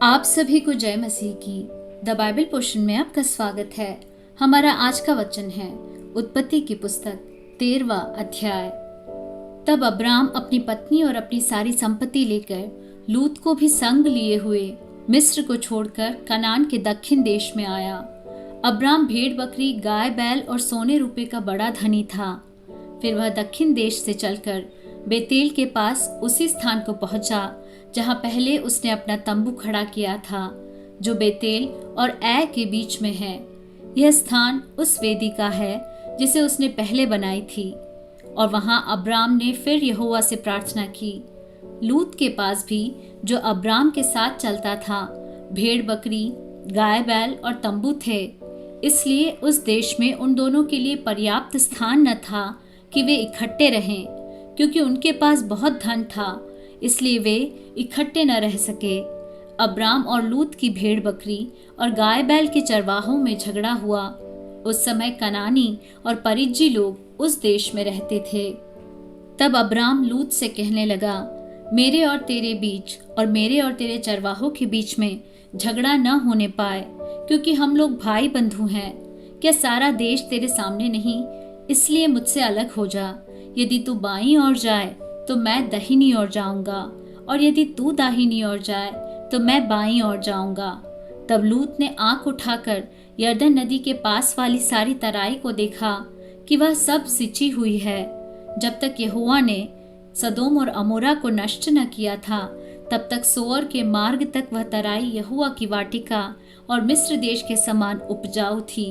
आप सभी को जय मसीह की द बाइबल पोर्शन में आपका स्वागत है। हमारा आज का वचन है उत्पत्ति की पुस्तक 13वां अध्याय। तब अब्राम अपनी पत्नी और अपनी सारी संपत्ति लेकर लूत को भी संग लिए हुए मिस्र को छोड़कर कनान के दक्षिण देश में आया। अब्राम भेड़ बकरी गाय बैल और सोने रुपये का बड़ा धनी था। फिर वह दक्षिण देश से चलकर बेतेल के पास उसी स्थान को पहुंचा जहां पहले उसने अपना तंबू खड़ा किया था, जो बेतेल और ऐ के बीच में है। यह स्थान उस वेदी का है जिसे उसने पहले बनाई थी। और वहां अब्राम ने फिर यहोवा से प्रार्थना की। लूत के पास भी, जो अब्राम के साथ चलता था, भेड़ बकरी गाय बैल और तंबू थे। इसलिए उस देश में उन दोनों के लिए पर्याप्त स्थान न था कि वे इकट्ठे रहें, क्योंकि उनके पास बहुत धन था, इसलिए वे इकट्ठे न रह सके। अब्राम और लूत की भेड़ बकरी और गाय बैल के चरवाहों में झगड़ा हुआ। उस समय कनानी और परिज्जी लोग उस देश में रहते थे। तब अब्राम लूत से कहने लगा, मेरे और तेरे बीच और मेरे और तेरे चरवाहों के बीच में झगड़ा न होने पाए, क्योंकि हम लोग भाई बंधु हैं। क्या सारा देश तेरे सामने नहीं? इसलिए मुझसे अलग हो जा। यदि तू बाईं ओर जाए तो मैं दाहिनी ओर जाऊंगा, और यदि तू दाहिनी ओर जाए तो मैं बाईं ओर जाऊंगा। तब लूत ने आंख उठाकर यरदन नदी के पास वाली सारी तराई को देखा कि वह सब सिंची हुई है। जब तक यहोवा ने सदोम और अमोरा को नष्ट न किया था, तब तक सोअर के मार्ग तक वह तराई यहोवा की वाटिका और मिस्र देश के समान उपजाऊ थी।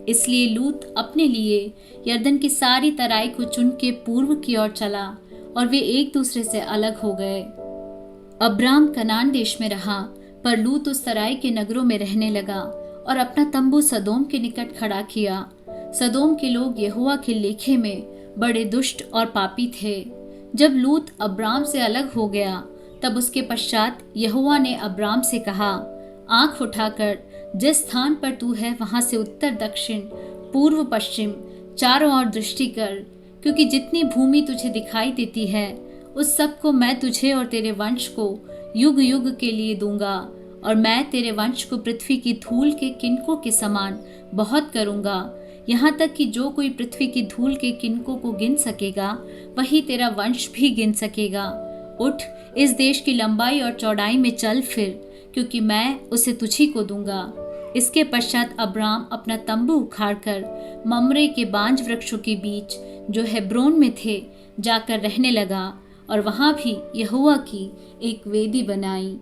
इसलिए लूत अपने लिए यरदन की सारी तराई को चुन के पूर्व की ओर चला, और वे एक दूसरे से अलग हो गए। अब्राम कनान देश में रहा, पर लूत उस तराई के नगरों में रहने लगा और अपना तंबू सदोम के निकट खड़ा किया। सदोम के लोग यहोवा के लेखे में बड़े दुष्ट और पापी थे। जब लूत अब्राम से अलग हो गया, तब उसके पश्चात यहोवा ने अब्राम से कहा, आंख उठाकर जिस स्थान पर तू है वहां से उत्तर दक्षिण पूर्व पश्चिम चारों ओर दृष्टि कर, क्योंकि जितनी भूमि तुझे दिखाई देती है उस सब को मैं तुझे और तेरे वंश को युग युग के लिए दूंगा, और मैं तेरे वंश को पृथ्वी की धूल के किनकों के समान बहुत करूंगा, यहाँ तक कि जो कोई पृथ्वी की धूल के किनकों को गिन सकेगा वही तेरा वंश भी गिन सकेगा। उठ, इस देश की लंबाई और चौड़ाई में चल फिर, क्योंकि मैं उसे तुझी को दूंगा। इसके पश्चात अब्राम अपना तंबू उखाड़कर ममरे के बांज वृक्षों के बीच, जो हेब्रोन में थे, जाकर रहने लगा, और वहां भी यहोवा की एक वेदी बनाई।